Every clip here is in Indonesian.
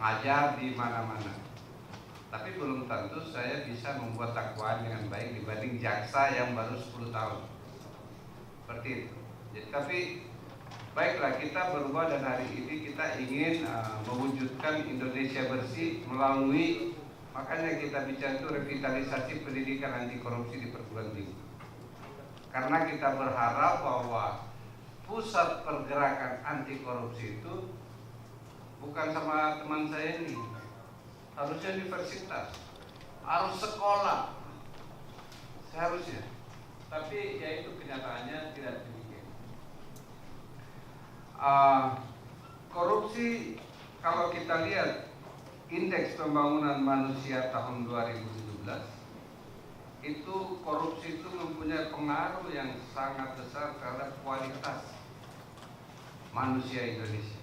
ngajar di mana-mana. Tapi belum tentu saya bisa membuat dakwaan dengan baik dibanding jaksa yang baru 10 tahun. Seperti itu. Jadi, tapi baiklah, kita berubah dan hari ini kita ingin mewujudkan Indonesia bersih melalui, makanya kita bicara itu revitalisasi pendidikan anti korupsi di perguruan tinggi. Karena kita berharap bahwa pusat pergerakan anti korupsi itu bukan sama teman saya ini, harusnya universitas, harus sekolah, seharusnya. Tapi ya itu kenyataannya tidak demikian. Korupsi, kalau kita lihat indeks pembangunan manusia tahun 2017, itu korupsi itu mempunyai pengaruh yang sangat besar terhadap kualitas manusia Indonesia.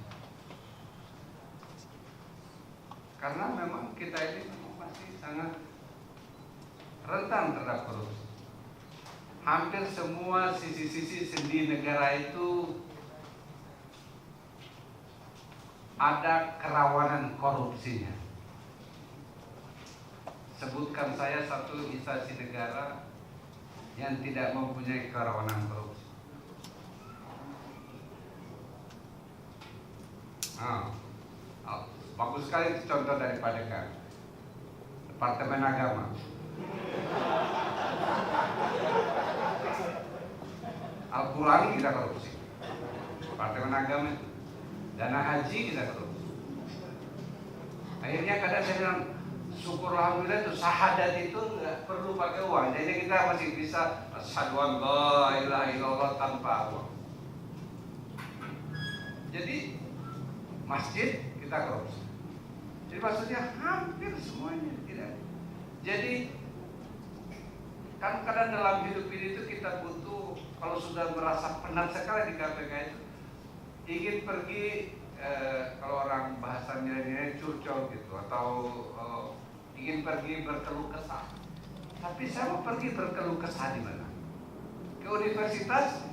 Karena memang kita ini masih sangat rentan terhadap korupsi. Hampir semua sisi-sisi sendi negara itu ada kerawanan korupsinya. Sebutkan saya satu instansi negara yang tidak mempunyai kerawanan korupsi. Bagus sekali itu contoh dari Padekan, Departemen Agama. Al-Quran kita korupsi, Departemen Agama itu. Dana haji kita korupsi. Akhirnya kadang saya bilang, syukur alhamdulillah itu syahadat itu nggak perlu pakai uang. Jadi kita masih bisa asyhadu an la ilaha illallah tanpa uang. Jadi masjid kita korupsi. Jadi maksudnya hampir semuanya tidak. Jadi kan kadang dalam hidup ini itu kita butuh, kalau sudah merasa penat sekali di KPK itu, ingin pergi, kalau orang bahasa milenial curcol gitu, atau ingin pergi berkeluh kesah. Tapi saya mau pergi berkeluh kesah di mana? Ke universitas,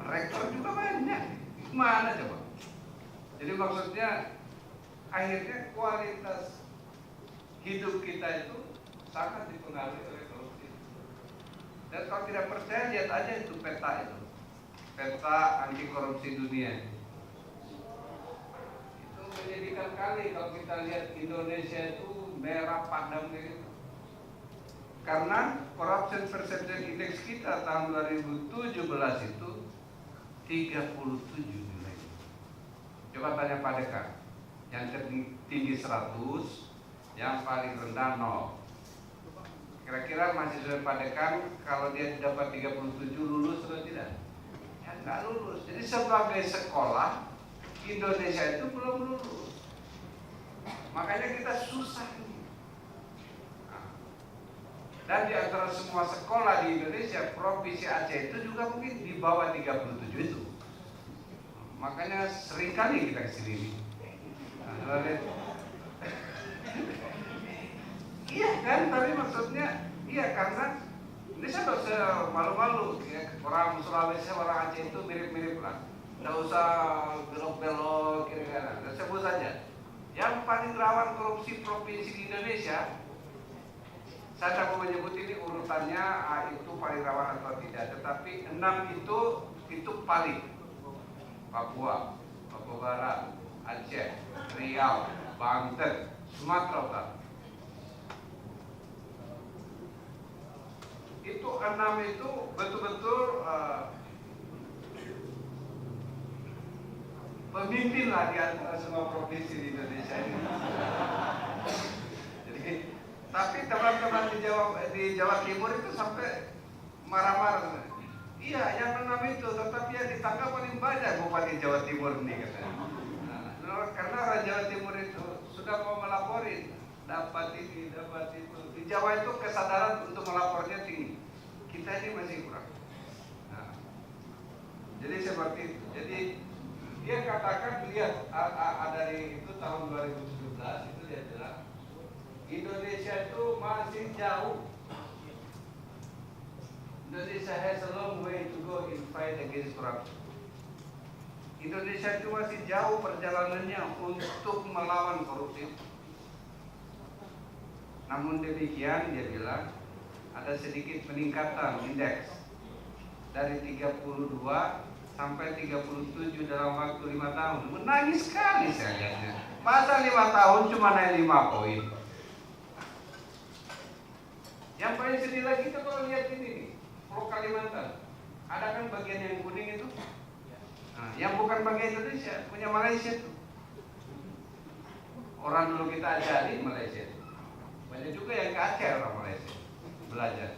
rektor juga banyak. Mana coba? Jadi maksudnya akhirnya kualitas hidup kita itu sangat dipengaruhi oleh korupsi. Dan kalau tidak percaya, lihat aja itu peta itu, peta anti korupsi dunia. Itu menyedihkan kali kalau kita lihat Indonesia itu merah padam gitu. Karena Corruption Perception Index kita tahun 2017 itu 37 nilai. Coba tanya Padekan, yang tertinggi 100, yang paling rendah 0. Kira-kira mahasiswa Padekan kalau dia dapat 37 lulus atau tidak? Ya nggak lulus. Jadi sebagai sekolah, Indonesia itu belum lulus. Makanya kita susah ini. Dan di antara semua sekolah di Indonesia, Provinsi Aceh itu juga mungkin di bawah 37 itu. Makanya seringkali kita kesini. Iya kan, tapi maksudnya iya karena ini saya nggak usah malu-malu ya, orang Sulawesi, orang Aceh itu mirip-mirip lah, nggak usah belok-belok kira-kira. Sebut saja yang paling rawan korupsi provinsi di Indonesia. Saya tidak mau menyebut ini urutannya itu paling rawan atau tidak, tetapi 6 itu paling: Papua, Papua Barat, Aceh, Riau, Banten, Sumatera Utara. Itu 6 itu betul-betul pemimpin lah di antara semua provinsi di Indonesia ini. Jadi, tapi teman-teman di Jawa Timur itu sampai marah-marah. Iya, yang 6 itu, tetapi yang ditangkap paling banyak Bupati Jawa Timur ini katanya. Karena orang Jawa Timur itu sudah mau melaporin, dapat ini, dapat itu. Di Jawa itu kesadaran untuk melapornya tinggi. Kita ini masih kurang. Nah, jadi seperti itu. Jadi dia katakan, lihat dari itu tahun 2017 itu dia bilang Indonesia itu masih jauh. Indonesia has a long way to go in fight against corruption. Indonesia itu masih jauh perjalanannya untuk melawan korupsi. Namun demikian dia bilang ada sedikit peningkatan indeks dari 32 sampai 37 dalam waktu 5 tahun. Menangis sekali saya lihatnya. Masa 5 tahun cuma naik 5 poin. Yang paling sedih lagi itu kalau lihat ini nih, Pulau Kalimantan. Ada kan bagian yang kuning itu? Nah, yang bukan bagian Indonesia, punya Malaysia tuh. Orang dulu kita ajari Malaysia. Banyak juga yang ke Aceh orang Malaysia belajar.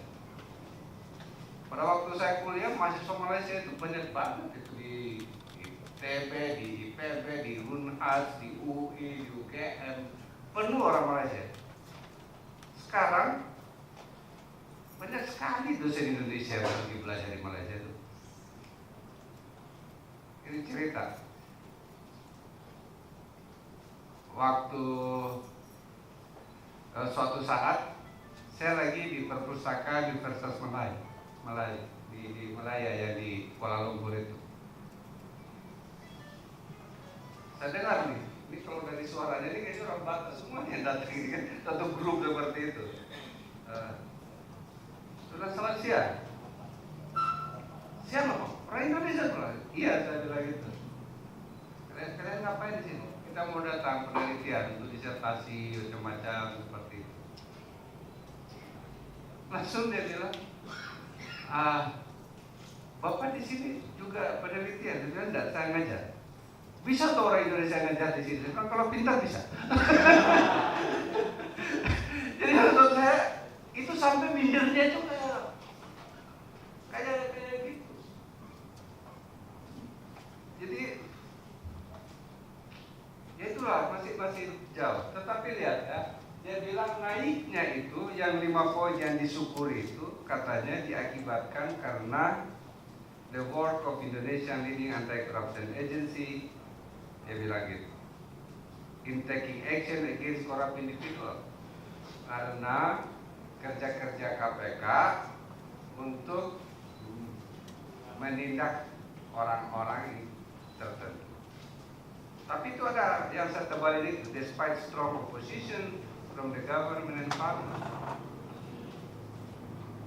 Pada waktu saya kuliah mahasiswa Malaysia itu banyak banget itu di ITB, di IPB, di Unhas, di UI, di UGM, penuh orang Malaysia. Sekarang banyak sekali dosen Indonesia yang pergi belajar di Malaysia itu. Ini cerita. Waktu suatu saat saya lagi di perpustakaan Universitas Malaya di Malaya ya, di Kuala Lumpur itu. Saya dengar nih, ini kalau dari suaranya ini kayaknya orang Batak semuanya yang datang ini kan, satu grup seperti itu. Sudah selamat siang. Siapa Pak? Orang Indonesia pula. Iya, saya bilang gitu. Kalian ngapain di sini? Kita mau datang penelitian untuk disertasi macam-macam seperti itu. Langsung dia bilang, Bapak di sini juga penelitian. Dia bilang, enggak, saya ngajar. Bisa tuh orang Indonesia ngajar di sini? Kan kalau pintar bisa. Jadi menurut saya itu sampai mindernya juga kayak gitu. Jadi ya itulah masih jauh. Tetapi lihat ya, dia bilang naiknya itu yang 5 poin yang disyukuri itu katanya diakibatkan karena the work of Indonesian leading anti-corruption agency. Dia bilang gitu, in taking action against corrupt individual, karena kerja-kerja KPK untuk menindak orang-orang tertentu. Tapi itu ada yang saya tebalin itu, despite strong opposition from the government and parliament,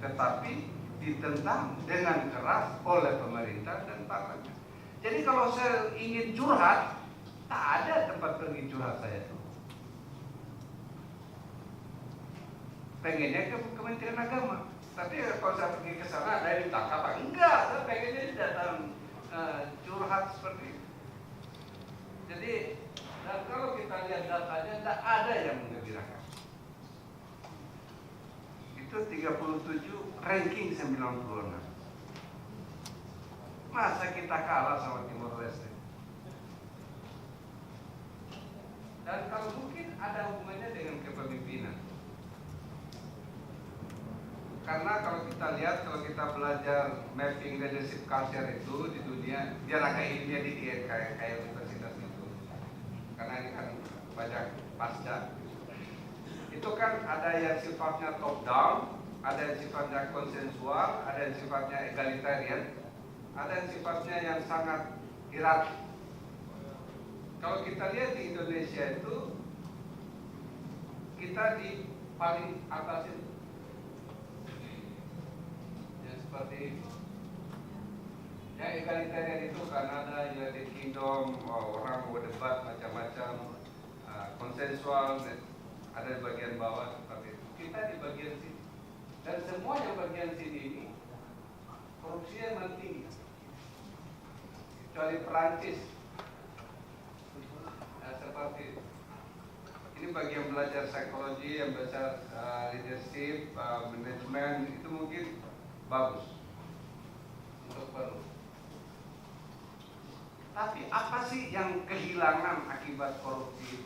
tetapi ditentang dengan keras oleh pemerintah dan parlemen. Jadi kalau saya ingin curhat, tak ada tempat pergi curhat saya tuh. Pengennya ke Kementerian Agama, tapi kalau saya pergi ke sana ada yang ditangkap apa? Enggak, saya pengennya datang curhat seperti itu. Jadi, dan kalau kita lihat datanya, tidak ada yang menggembirakan. Itu 37 ranking 96. Masa kita kalah sama Timor Leste? Dan kalau mungkin ada hubungannya dengan kepemimpinan. Karena kalau kita lihat, kalau kita belajar mapping leadership culture itu di dunia, dia kayak India dikit, kayak universitas itu. Karena ini kan banyak pasca. Itu kan ada yang sifatnya top down, ada yang sifatnya konsensual, ada yang sifatnya egalitarian, ada yang sifatnya yang sangat hierarki. Kalau kita lihat di Indonesia itu, kita di paling atas itu. Ya seperti itu. Ya egalitarian itu Kanada, United Kingdom, orang mau debat macam-macam, konsensual, ada di bagian bawah seperti itu. Kita di bagian sini. Dan semua yang bagian sini ini korupsinya memang tinggi. Kecuali Perancis. Seperti itu. Ini bagi yang belajar psikologi, yang belajar leadership, manajemen, itu mungkin bagus untuk perlu. Tapi apa sih yang kehilangan akibat korupsi?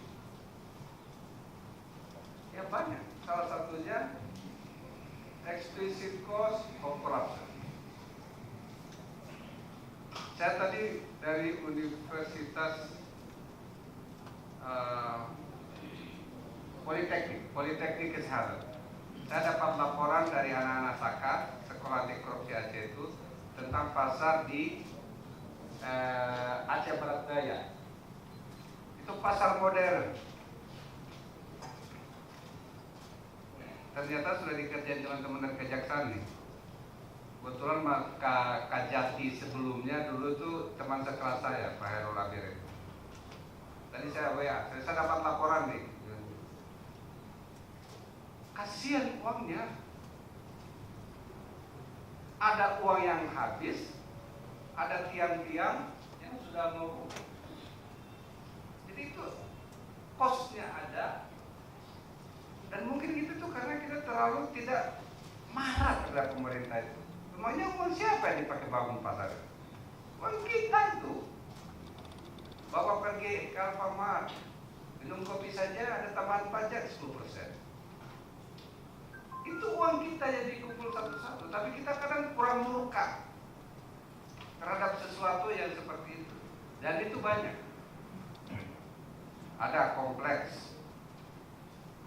Ya banyak. Salah satunya explicit cause of corruption. Saya tadi dari Universitas Politeknik Kesehatan. Saya dapat laporan dari anak-anak SAKA, Sekolah Anti Korupsi Aceh itu, tentang pasar di Aceh Barat Daya. Itu pasar modern. Ternyata sudah dikerjain teman-teman dari Kejaksaan nih. Kebetulan Kajati sebelumnya dulu tuh teman sekelas saya, Pak Herul Abir. Tadi saya WA, saya dapat laporan nih. Kasihan uangnya. Ada uang yang habis, ada tiang-tiang yang sudah mau. Jadi itu kosnya ada. Dan mungkin itu tuh karena kita terlalu tidak marah terhadap pemerintah itu. Semuanya uang siapa yang dipakai bangun pasar? Uang kita itu. Bapak pergi ke Alfamart, minum kopi saja ada tambahan pajak 10%. Itu uang kita yang dikumpul satu-satu. Tapi kita kadang kurang murka terhadap sesuatu yang seperti itu. Dan itu banyak. Ada kompleks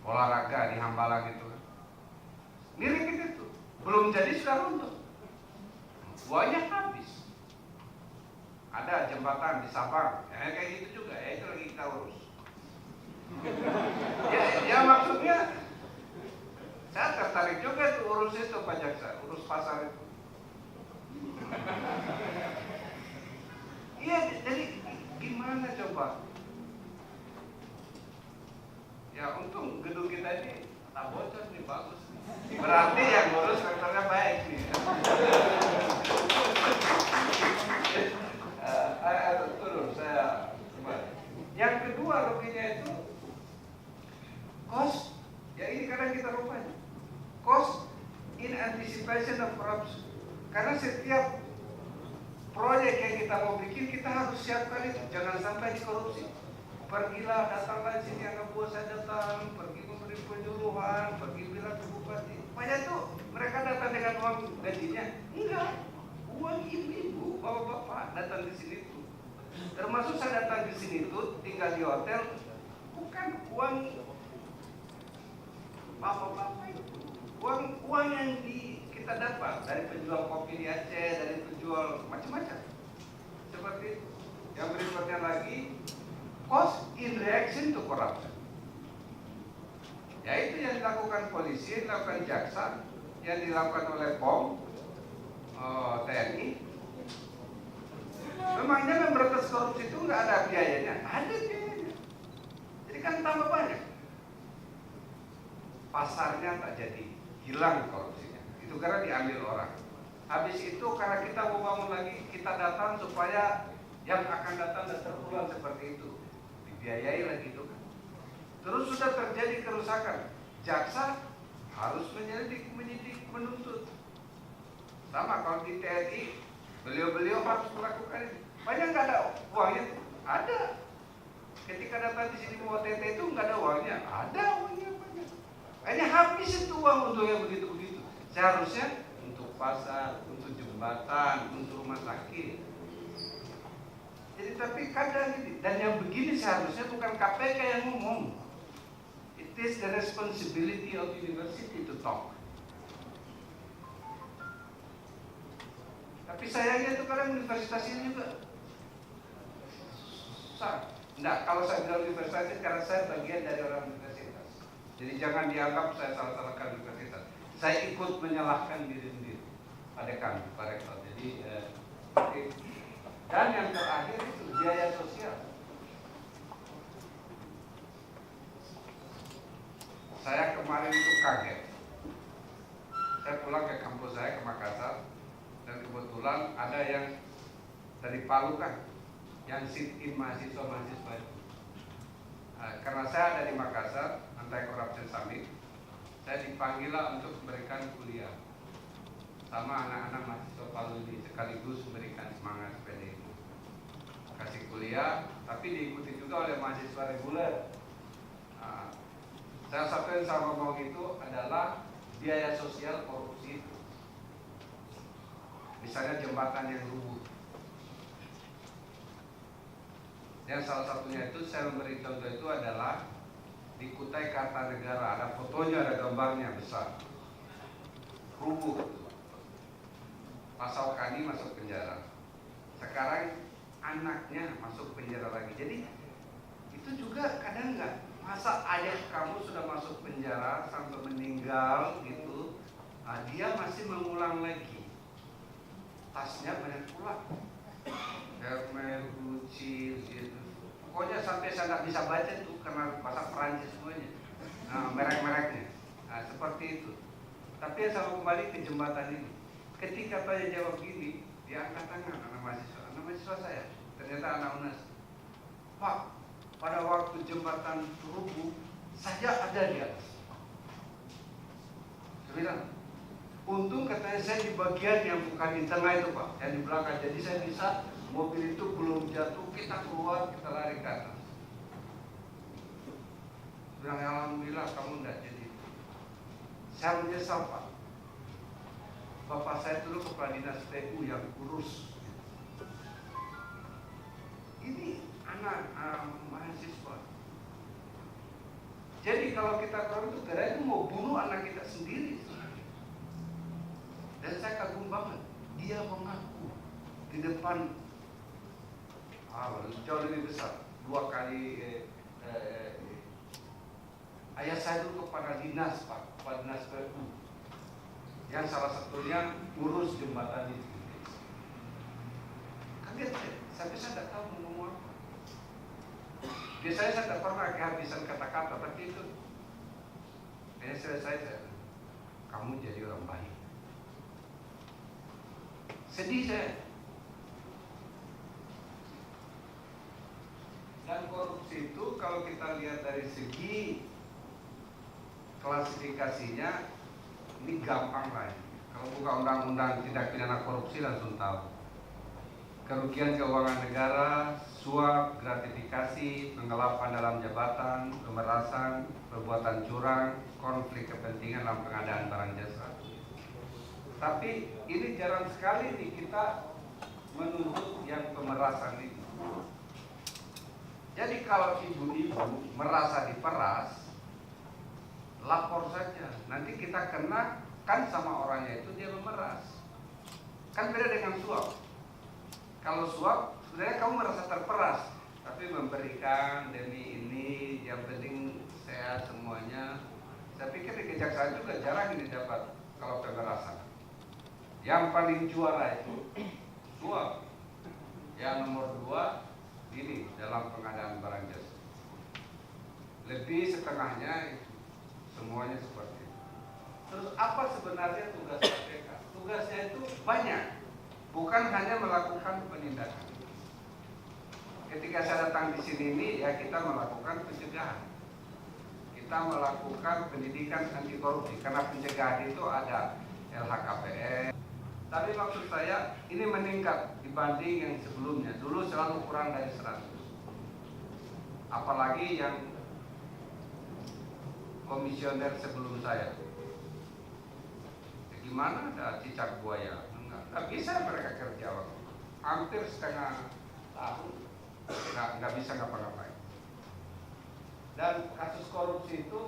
olahraga di Hambalang itu, mirip itu, belum jadi sudah runtuh, uangnya habis. Ada jembatan di Sabang, kayak gitu juga, itu lagi kita urus. Ya maksudnya, saya tertarik juga tuh urus itu Pak Jaksa, urus pasar itu. Iya, jadi gimana coba? Ya untung gedung kita ini tak bocor nih, bagus. Berarti yang ngurus rektornya baik nih. Turun saya kembali. Yang kedua ruginya itu cost. Ya ini kadang kita rupanya cost in anticipation of corruption. Karena setiap proyek yang kita mau bikin kita harus siapkan itu, jangan sampai dikorupsi. Pergilah, datanglah sini anak buah saya datang, pergi memberi penyuluhan, pergi bilang ke bupati. Supaya itu mereka datang dengan uang gajinya. Enggak, uang ibu-ibu, bapak-bapak datang di sini tuh. Termasuk saya datang di sini tuh, tinggal di hotel, bukan uang bapak-bapak itu. Uang yang kita dapat dari penjual kopi di Aceh, dari penjual macam-macam. Seperti itu. Yang berikutnya lagi, cost in reaction to corruption. Yaitu yang dilakukan polisi, yang dilakukan jaksa, yang dilakukan oleh POM, TNI. Memangnya memberantas korupsi itu nggak ada biayanya? Ada biayanya. Jadi kan tambah banyak. Pasarnya tak jadi, hilang korupsinya. Itu karena diambil orang. Habis itu karena kita mau bangun lagi, kita datang supaya yang akan datang dan terulang seperti itu. Dibiayai lagi itu kan. Terus sudah terjadi kerusakan, jaksa harus menyelidik, menyidik, menuntut. Sama kalau di TNI, beliau harus melakukan ini. Banyak nggak ada uangnya? Ada. Ketika datang di sini mau OTT itu nggak ada uangnya, ada uangnya banyak. Hanya habis itu uang untuk yang begitu-begitu. Seharusnya untuk pasar, untuk jembatan, untuk rumah sakit. Jadi tapi kadang ini, dan yang begini seharusnya bukan KPK yang ngomong. It is the responsibility of university to talk. Tapi sayangnya itu kadang universitas ini juga susah. Nah, kalau saya bilang universitas ini karena saya bagian dari orang universitas. Jadi jangan dianggap saya salah-salahkan universitas. Saya ikut menyalahkan diri sendiri pada kami, pada rektor. Jadi dan yang terakhir itu biaya sosial. Saya kemarin itu kaget. Saya pulang ke kampus saya ke Makassar dan kebetulan ada yang dari Palu kan, yang sit-in mahasiswa-mahasiswa itu. Karena saya ada di Makassar, Anti-Corruption Summit, saya dipanggil lah untuk memberikan kuliah sama anak-anak mahasiswa Palu ini, sekaligus memberikan semangat seperti itu. Kasih kuliah, tapi diikuti juga oleh mahasiswa reguler. Salah satu yang saya ngomong itu adalah biaya sosial korupsi itu. Misalnya jembatan yang rubuh. Yang salah satunya itu saya memberi contoh itu adalah di Kutai Kartanegara, ada fotonya, ada gambarnya besar. Rubuh. Pasal Kani masuk penjara. Sekarang anaknya masuk penjara lagi. Jadi itu juga kadang nggak, masa ayah kamu sudah masuk penjara sampai meninggal gitu, nah, dia masih mengulang lagi. Tasnya banyak pula, Hermes, Gucci gitu. Pokoknya sampai saya nggak bisa baca tuh karena bahasa Perancis semuanya. Nah, merek-mereknya. Nah, seperti itu. Tapi yang saya kembali ke jembatan ini. Ketika saya jawab gini, dia angkat tangan anak mahasiswa saya. Ternyata anak UNAS. Pak, pada waktu jembatan rubuh, saya ada di atas. Saya bilang, untung katanya saya di bagian yang bukan di tengah itu Pak, yang di belakang. Jadi saya bisa, mobil itu belum jatuh, kita keluar, kita lari ke atas. Bilang, alhamdulillah kamu enggak jadi. Saya menyesal Pak. Bapak saya dulu kepala dinas PU yang urus. Ini anak mahasiswa. Jadi kalau kita tahu itu gara itu mau bunuh anak kita sendiri. Dan saya kagum banget. Dia mengaku di depan jauh lebih besar. 2 kali ayah saya dulu kepala dinas Pak, kepala dinas PU. Yang salah satunya urus jembatan itu. Kaget saya tidak tahu mau ngomong apa. Biasanya saya tidak pernah kehabisan kata-kata, tapi itu kayaknya saya kamu jadi orang baik. Sedih saya. Dan korupsi itu kalau kita lihat dari segi klasifikasinya, ini gampang lah. Kalau buka undang-undang tindak pidana korupsi langsung tahu. Kerugian keuangan negara, suap, gratifikasi, penggelapan dalam jabatan, pemerasan, perbuatan curang, konflik kepentingan dalam pengadaan barang jasa. Tapi ini jarang sekali nih kita menuntut yang pemerasan itu. Jadi kalau ibu-ibu merasa diperas, lapor saja. Nanti kita kena kan sama orangnya itu dia memeras. Kan beda dengan suap. Kalau suap sebenarnya kamu merasa terperas, tapi memberikan demi ini, yang penting sehat semuanya. Saya pikir di kejaksaan juga jarang ini dapat kalau pemerasan. Yang paling juara itu suap. Yang nomor 2 ini dalam pengadaan barang jasa. Lebih setengahnya itu. Semuanya seperti itu. Terus apa sebenarnya tugas KPK? Tugasnya itu banyak, bukan hanya melakukan penindakan. Ketika saya datang di sini ini, ya kita melakukan pencegahan. Kita melakukan pendidikan anti korupsi karena pencegahan itu ada LHKPN. Tapi maksud saya ini meningkat dibanding yang sebelumnya. Dulu selalu kurang dari 100. Apalagi yang komisioner sebelum saya. Gimana ada cicak buaya? Enggak bisa mereka kerja waktu. Hampir setengah tahun nggak bisa ngapa-ngapain. Dan kasus korupsi itu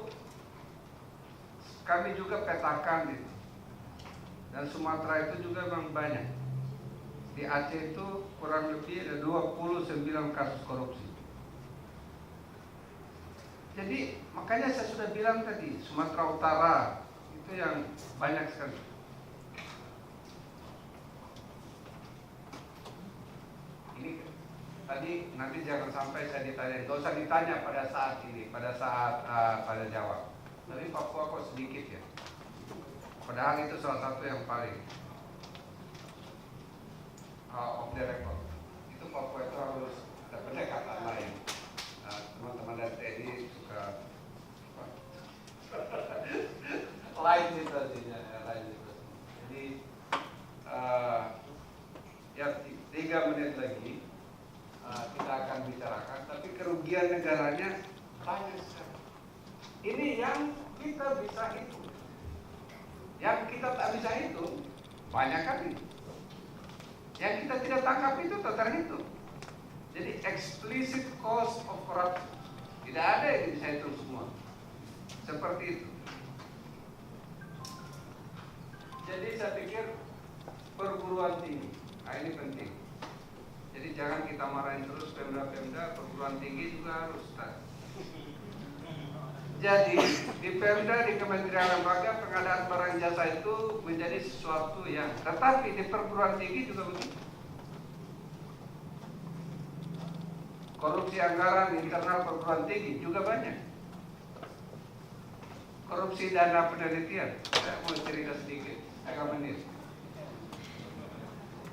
kami juga petakan itu. Dan Sumatera itu juga memang banyak. Di Aceh itu kurang lebih ada 29 kasus korupsi. Jadi makanya saya sudah bilang tadi, Sumatera Utara itu yang banyak sekali. Ini tadi nanti jangan sampai saya ditanya, nggak usah ditanya pada saat ini, pada saat pada jawab. Tapi Papua kok sedikit ya. Padahal itu salah satu yang paling off the record. Itu Papua itu harus ada pendekatan lain. Teman-teman dari TNI suka lain situasinya, lain situasi. Jadi ya 3 menit lagi kita akan bicarakan, tapi kerugian negaranya banyak sekali. Ini yang kita bisa hitung, yang kita tak bisa hitung banyak kali. Yang kita tidak tangkap itu tak terhitung. Jadi explicit cost of corruption tidak ada yang bisa hitung semua. Seperti itu. Jadi saya pikir perguruan tinggi, nah ini penting. Jadi jangan kita marahin terus Pemda, perguruan tinggi juga harus tak. Jadi di Pemda, di Kementerian Lembaga pengadaan barang jasa itu menjadi sesuatu yang, tetapi di perguruan tinggi juga begitu. Korupsi anggaran internal perguruan tinggi juga banyak. Korupsi dana penelitian, saya mau cerita sedikit, agak menit.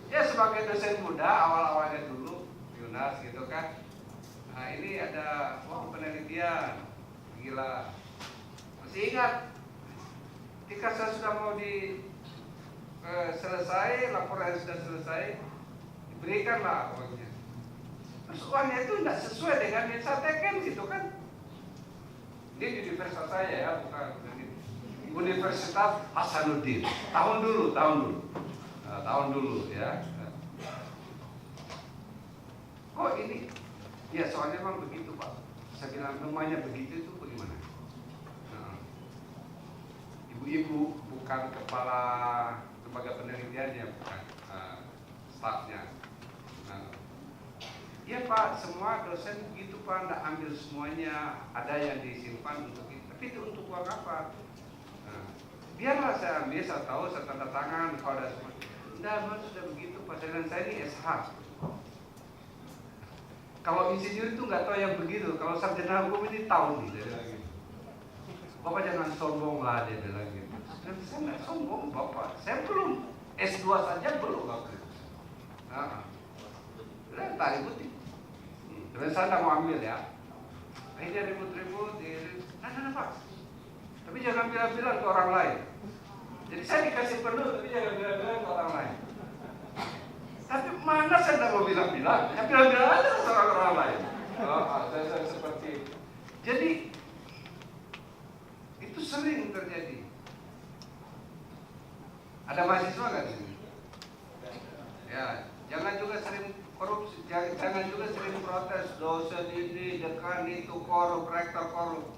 Ya sebagai dosen muda awal-awalnya dulu Yunas gitu kan. Nah ini ada uang penelitian, gila. Masih ingat? Ketika saya sudah mau selesai, laporan sudah selesai, diberikanlah uangnya. Terus uangnya itu tidak sesuai dengan yang saya teken gitu kan. Ini di universitas saya ya, bukan Universitas Hasanuddin. Tahun dulu ya. Oh ini, ya soalnya memang begitu Pak. Saya bilang namanya begitu itu bagaimana? Nah, ibu-ibu bukan kepala lembaga penelitiannya, bukan stafnya. Nah, iya Pak, semua dosen begitu Pak, tidak ambil semuanya, ada yang disimpan untuk itu. Tapi itu untuk uang apa? Nah, biarlah saya ambil, saya tahu, saya tanda tangan, kalau ada semua. Tidak, Mas sudah begitu Pak, dengan saya ini SH. Kalau insinyur itu nggak tahu yang begitu, kalau sarjana hukum ini tahu nih, dia bilang gitu. Bapak jangan sombong lah, dia bilang gitu. Saya nggak sombong Bapak, saya belum S2 saja belum Bapak. Nah, tak ributin. Terus saya tak mau ambil ya. Akhirnya ribut-ribut, nah Pak. Tapi jangan bilang-bilang ke orang lain. Jadi saya dikasih penuh, tapi jangan bilang-bilang ke orang lain. Tapi mana saya tak mau bilang-bilang, saya bilang-bilang aja ke orang lain. Saya seperti itu. Jadi itu sering terjadi. Ada mahasiswa nggak di sini? Ya, jangan juga sering korupsi, jangan juga sering protes dosen ini, dekan itu korup, rektor korup.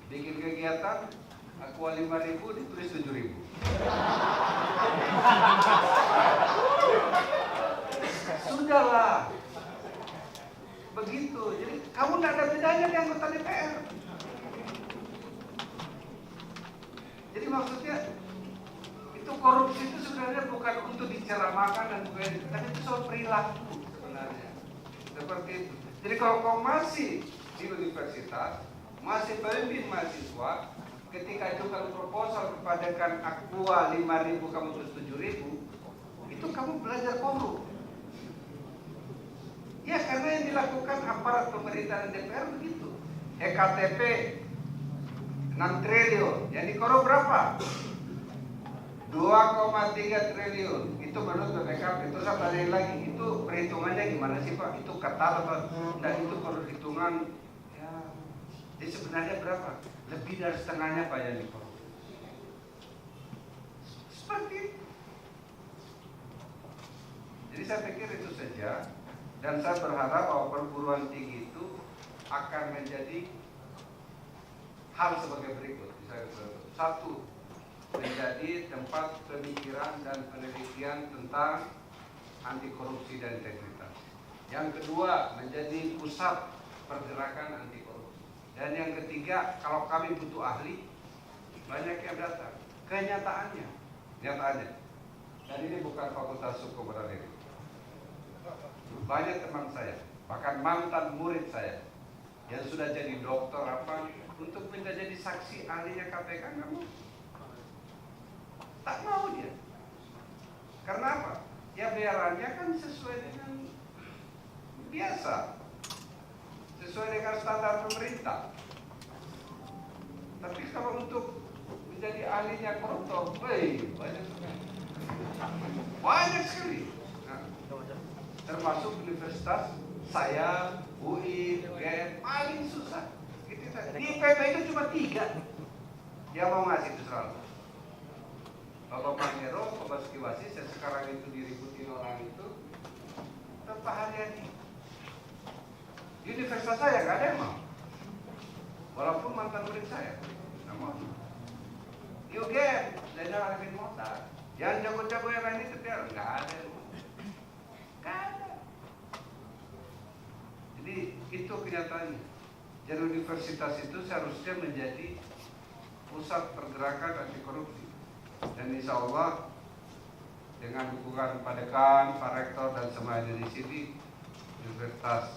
Bikin kegiatan, aku 5.000 ditulis 7.000. Sudahlah, begitu. Jadi kamu tidak ada bedanya di anggota DPR. Jadi maksudnya itu korupsi itu sebenarnya bukan untuk diceramakan dan bukan, tapi itu soal perilaku sebenarnya. Seperti itu. Jadi kalau kau masih di universitas, masih pemimpin mahasiswa, ketika itu kalau proposal kepada Aqua 5.000 kamu tulis 7.000, itu kamu belajar korup. Ya karena yang dilakukan aparat pemerintahan DPR begitu. EKTP 6 triliun, yang dikorup berapa? 2,3 triliun. Itu menurut BPKP. Terus apa lagi? Itu perhitungannya gimana sih Pak? Itu kata apa? Dan itu perhitungan ya. Jadi sebenarnya berapa? Lebih dari setengahnya Pak yang dikorup. Seperti itu. Jadi saya pikir itu saja. Dan saya berharap bahwa perguruan tinggi itu akan menjadi hal sebagai berikut. Satu, menjadi tempat pemikiran dan penelitian tentang anti korupsi dan integritas. Yang kedua, menjadi pusat pergerakan anti korupsi. Dan yang ketiga, kalau kami butuh ahli, banyak yang datang. Kenyataannya, dan ini bukan fakultas hukum pada diri. Banyak teman saya, bahkan mantan murid saya yang sudah jadi dokter apa, untuk minta jadi saksi ahlinya KPK nggak mau. Tak mau dia. Karena apa? Ya bayarannya kan sesuai dengan biasa, sesuai dengan standar pemerintah. Tapi kalau untuk menjadi ahlinya koruptor, banyak sekali. Nah, termasuk universitas saya, UI, UGM, paling susah. Di IPB itu cuma 3 yang mau ngasih itu selalu. Bapak Panggero, Bapak Sukiwasi, saya sekarang itu diributin orang itu. Bapak Haryadi. Di universitas saya nggak ada yang mau. Walaupun mantan murid saya, nggak mau. Di UGM, Zainal Arifin Mohtar. Yang jago-jago yang lain itu nggak ada yang mau. Nggak ada. kenyataannya. Jadi universitas itu seharusnya menjadi pusat pergerakan anti korupsi. Dan insya Allah dengan dukungan Pak Dekan, Pak Rektor dan semuanya di sini, Universitas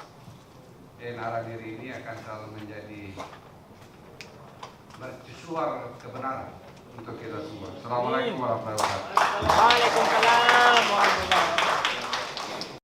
Araniri ini akan selalu menjadi mercusuar kebenaran untuk kita semua. Assalamualaikum warahmatullahi wabarakatuh. Waalaikumsalam warahmatullahi wabarakatuh.